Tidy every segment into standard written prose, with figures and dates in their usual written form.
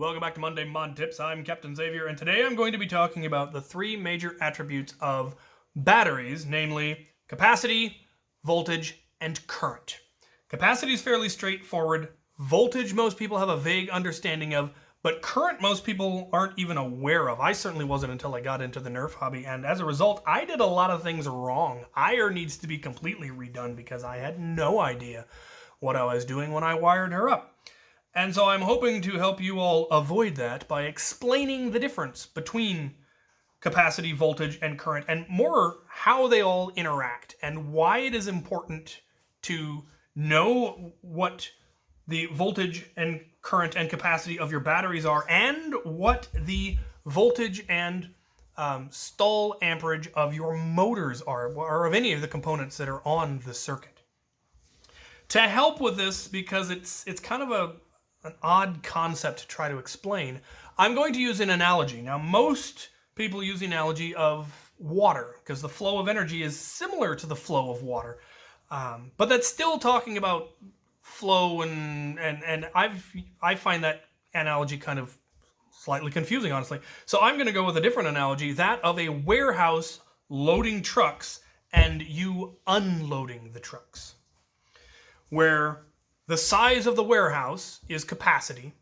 Welcome back to Monday Mod Tips. I'm Captain Xavier, and today I'm going to be talking about the three major attributes of batteries, namely capacity, voltage, and current. Capacity is fairly straightforward. Voltage most people have a vague understanding of, but current most people aren't even aware of. I certainly wasn't until I got into the Nerf hobby, and as a result, I did a lot of things wrong. Iron needs to be completely redone because I had no idea what I was doing when I wired her up. And so I'm hoping to help you all avoid that by explaining the difference between capacity, voltage, and current, and more how they all interact and why it is important to know what the voltage and current and capacity of your batteries are, and what the voltage and stall amperage of your motors are, or of any of the components that are on the circuit. To help with this, because it's kind of an odd concept to try to explain, I'm going to use an analogy. Now, most people use the analogy of water, because the flow of energy is similar to the flow of water. But that's still talking about flow, and I find that analogy kind of slightly confusing, honestly. So I'm going to go with a different analogy, that of a warehouse loading trucks and you unloading the trucks, where the size of the warehouse is capacity,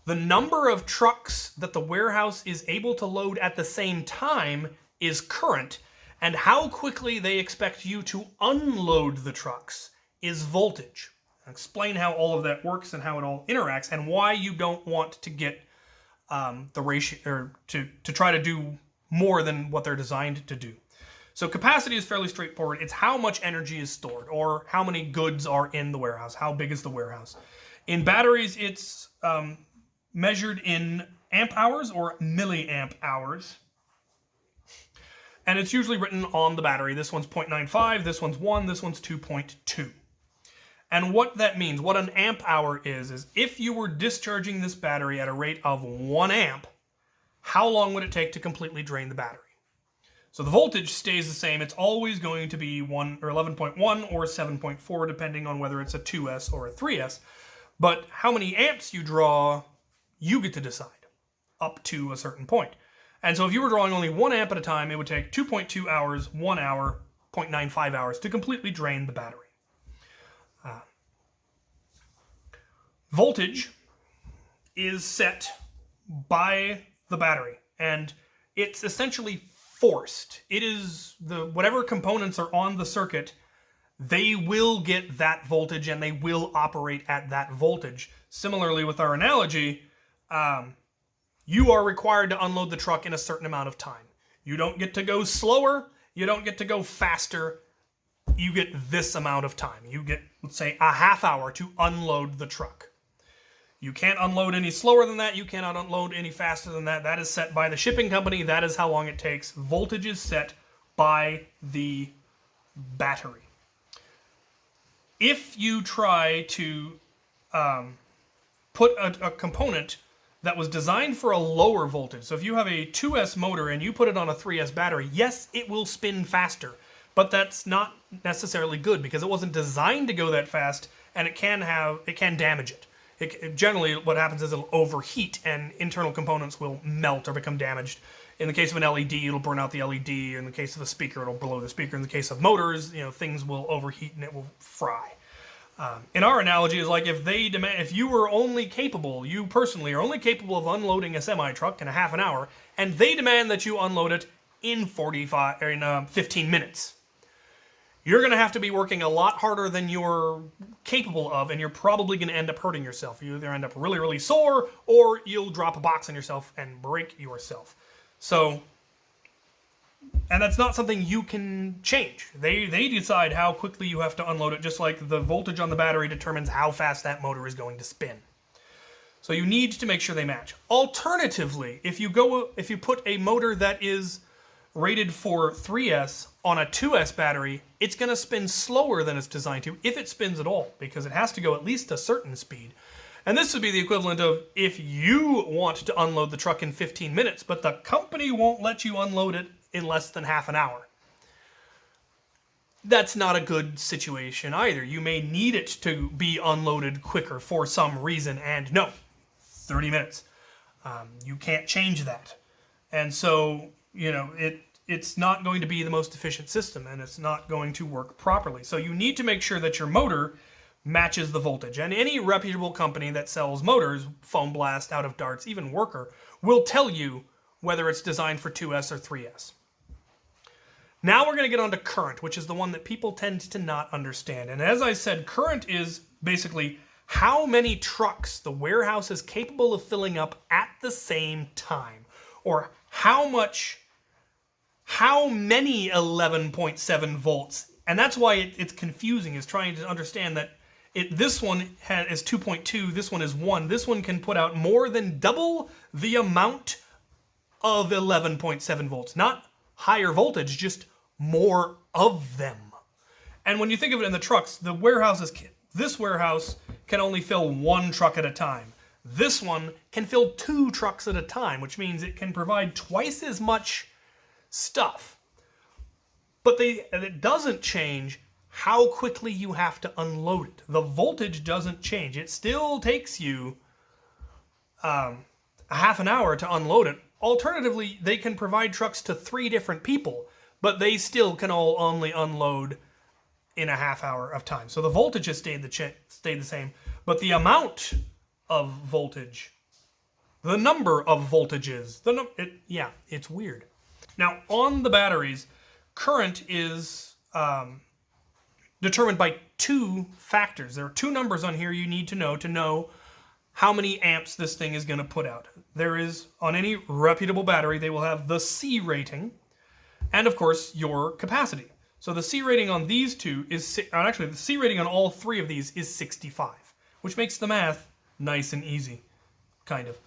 the number of trucks that the warehouse is able to load at the same time is current, and how quickly they expect you to unload the trucks is voltage. I'll explain how all of that works and how it all interacts, and why you don't want to get the ratio, or to try to do more than what they're designed to do. So capacity is fairly straightforward. It's how much energy is stored, or how many goods are in the warehouse. How big is the warehouse? In batteries, it's measured in amp hours or milliamp hours. And it's usually written on the battery. This one's 0.95, this one's 1, this one's 2.2. And what that means, what an amp hour is if you were discharging this battery at a rate of 1 amp, how long would it take to completely drain the battery? So the voltage stays the same. It's always going to be 1 or 11.1 or 7.4, depending on whether it's a 2S or a 3S. But how many amps you draw, you get to decide, up to a certain point. And so if you were drawing only 1 amp at a time, it would take 2.2 hours, 1 hour, 0.95 hours to completely drain the battery. Voltage is set by the battery, and it's essentially forced. It is whatever components are on the circuit, they will get that voltage and they will operate at that voltage. Similarly, with our analogy, you are required to unload the truck in a certain amount of time. You don't get to go slower, you don't get to go faster, you get this amount of time. You get, let's say, a half hour to unload the truck. You can't unload any slower than that. You cannot unload any faster than that. That is set by the shipping company. That is how long it takes. Voltage is set by the battery. If you try to put a component that was designed for a lower voltage, so if you have a 2S motor and you put it on a 3S battery, yes, it will spin faster, but that's not necessarily good because it wasn't designed to go that fast, and it can damage it. Generally, what happens is it'll overheat and internal components will melt or become damaged. In the case of an LED, it'll burn out the LED. In the case of a speaker, it'll blow the speaker. In the case of motors, things will overheat and it will fry. In our analogy, is like if you were only capable, you personally are only capable of unloading a semi-truck in a half an hour, and they demand that you unload it in 15 minutes. You're going to have to be working a lot harder than you're capable of, and you're probably going to end up hurting yourself. You either end up really, really sore, or you'll drop a box on yourself and break yourself. So, and that's not something you can change. They decide how quickly you have to unload it, just like the voltage on the battery determines how fast that motor is going to spin. So you need to make sure they match. Alternatively, if you put a motor that is rated for 3S on a 2S battery, it's going to spin slower than it's designed to, if it spins at all, because it has to go at least a certain speed. And this would be the equivalent of if you want to unload the truck in 15 minutes, but the company won't let you unload it in less than half an hour. That's not a good situation either. You may need it to be unloaded quicker for some reason, and no, 30 minutes. You can't change that. And so, it's not going to be the most efficient system, and it's not going to work properly. So you need to make sure that your motor matches the voltage. And any reputable company that sells motors, Foam Blast, Out of Darts, even Worker, will tell you whether it's designed for 2S or 3S. Now we're going to get on to current, which is the one that people tend to not understand. And as I said, current is basically how many trucks the warehouse is capable of filling up at the same time, or how many 11.7 volts. And that's why it's confusing, is trying to understand that this one is 2.2, this one is 1. This one can put out more than double the amount of 11.7 volts. Not higher voltage, just more of them. And when you think of it in the trucks, this warehouse can only fill 1 truck at a time. This one can fill 2 trucks at a time, which means it can provide twice as much stuff. But it doesn't change how quickly you have to unload it. The voltage doesn't change. It still takes you a half an hour to unload it. Alternatively, they can provide trucks to 3 different people, but they still can all only unload in a half hour of time. So the voltage has stayed the same, but the amount of voltage, the number of voltages, it's weird. Now, on the batteries, current is determined by 2 factors. There are 2 numbers on here you need to know how many amps this thing is going to put out. There is, on any reputable battery, they will have the C rating, and of course, your capacity. So the C rating on these 2 is, actually the C rating on all 3 of these is 65, which makes the math nice and easy, kind of.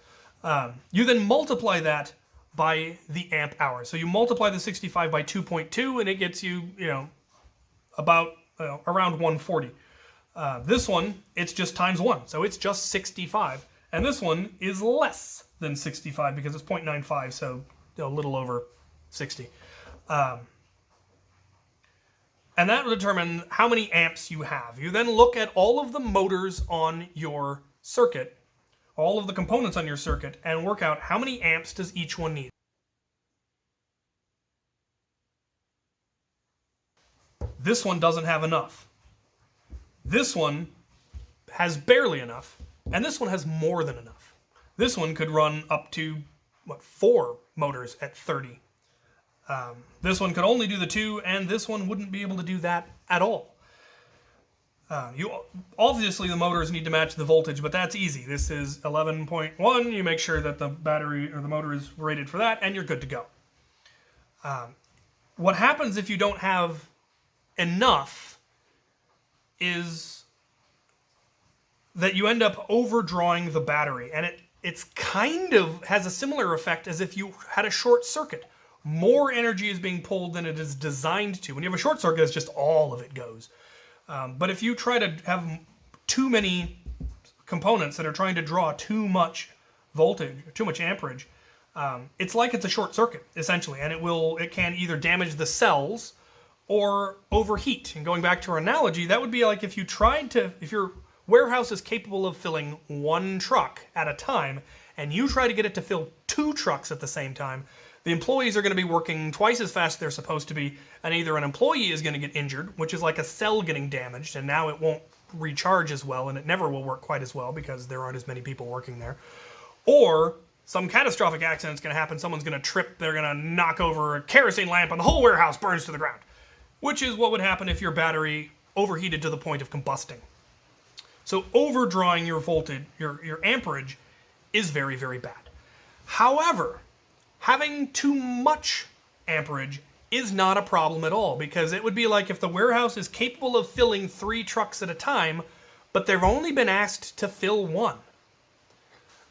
You then multiply that by the amp hour. So you multiply the 65 by 2.2 and it gets you, about around 140. This one, it's just times 1, so it's just 65. And this one is less than 65 because it's 0.95, so a little over 60. And that will determine how many amps you have. You then look at all of the motors on your circuit, all of the components on your circuit, and work out how many amps does each one need. This one doesn't have enough. This one has barely enough, and this one has more than enough. This one could run up to, 4 motors at 30. This one could only do the 2, and this one wouldn't be able to do that at all. Obviously, the motors need to match the voltage, but that's easy. This is 11.1. You make sure that the battery or the motor is rated for that, and you're good to go. What happens if you don't have enough is that you end up overdrawing the battery, and it's kind of has a similar effect as if you had a short circuit. More energy is being pulled than it is designed to. When you have a short circuit, it's just all of it goes. But if you try to have too many components that are trying to draw too much voltage, too much amperage, it's like it's a short circuit, essentially, and it can either damage the cells or overheat. And going back to our analogy, that would be like if your warehouse is capable of filling 1 truck at a time, and you try to get it to fill 2 trucks at the same time, the employees are going to be working twice as fast as they're supposed to be, and either an employee is going to get injured, which is like a cell getting damaged, and now it won't recharge as well, and it never will work quite as well because there aren't as many people working there, or some catastrophic accident is going to happen. Someone's going to trip, they're going to knock over a kerosene lamp, and the whole warehouse burns to the ground, which is what would happen if your battery overheated to the point of combusting. So overdrawing your voltage, your amperage, is very, very bad. However, having too much amperage is not a problem at all, because it would be like if the warehouse is capable of filling 3 trucks at a time, but they've only been asked to fill 1.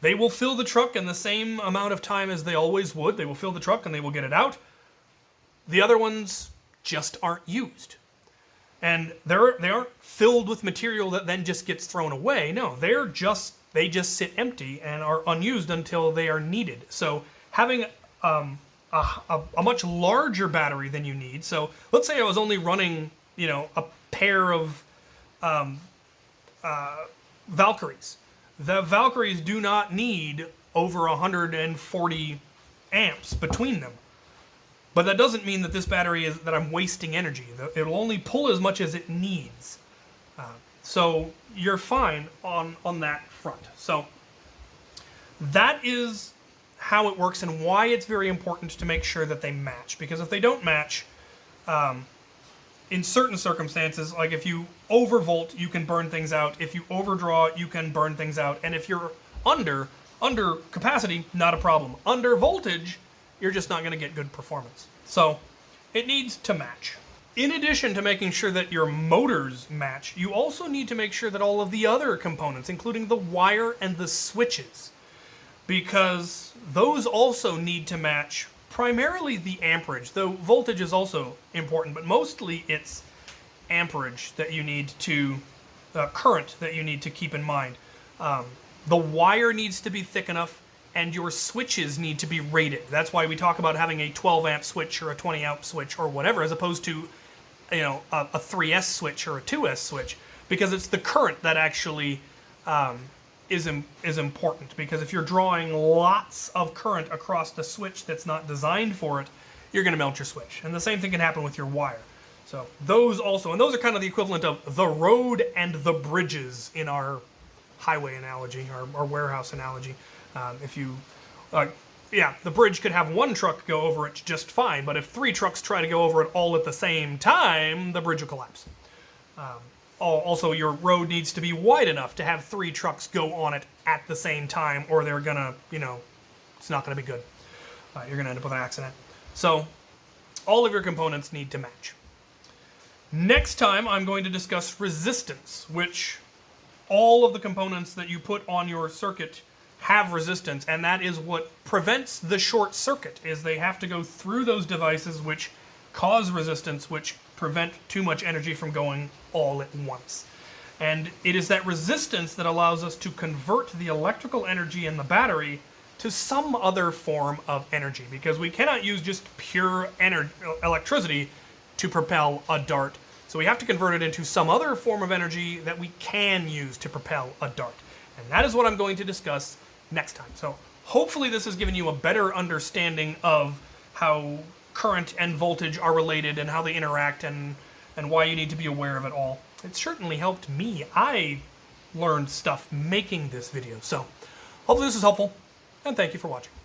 They will fill the truck in the same amount of time as they always would. They will fill the truck and they will get it out. The other ones just aren't used. And they aren't filled with material that then just gets thrown away. No, they just sit empty and are unused until they are needed. So having a much larger battery than you need. So let's say I was only running, a pair of Valkyries. The Valkyries do not need over 140 amps between them. But that doesn't mean that this battery is that I'm wasting energy. It'll only pull as much as it needs. So you're fine on that front. So that is how it works and why it's very important to make sure that they match. Because if they don't match, in certain circumstances, like if you overvolt, you can burn things out. If you overdraw, you can burn things out. And if you're under capacity, not a problem. Under voltage, you're just not going to get good performance. So it needs to match. In addition to making sure that your motors match, you also need to make sure that all of the other components, including the wire and the switches, because those also need to match primarily the amperage, though voltage is also important, but mostly it's amperage that you need to, current that you need to keep in mind. The wire needs to be thick enough, and your switches need to be rated. That's why we talk about having a 12 amp switch or a 20 amp switch or whatever, as opposed to, you know, a 3S switch or a 2S switch, because it's the current that actually is important. Because if you're drawing lots of current across the switch that's not designed for it, you're going to melt your switch. And the same thing can happen with your wire. So those also, and those are kind of the equivalent of the road and the bridges in our highway analogy, our warehouse analogy. The bridge could have one truck go over it just fine, but if 3 trucks try to go over it all at the same time, the bridge will collapse. Also, your road needs to be wide enough to have 3 trucks go on it at the same time, or they're gonna, it's not gonna be good. You're gonna end up with an accident. So, all of your components need to match. Next time, I'm going to discuss resistance, which all of the components that you put on your circuit have resistance, and that is what prevents the short circuit, is they have to go through those devices which cause resistance, which prevent too much energy from going all at once. And it is that resistance that allows us to convert the electrical energy in the battery to some other form of energy, because we cannot use just pure electricity to propel a dart. So we have to convert it into some other form of energy that we can use to propel a dart. And that is what I'm going to discuss next time. So hopefully this has given you a better understanding of how current and voltage are related and how they interact and why you need to be aware of it all. It certainly helped me. I learned stuff making this video. So hopefully this is helpful, and thank you for watching.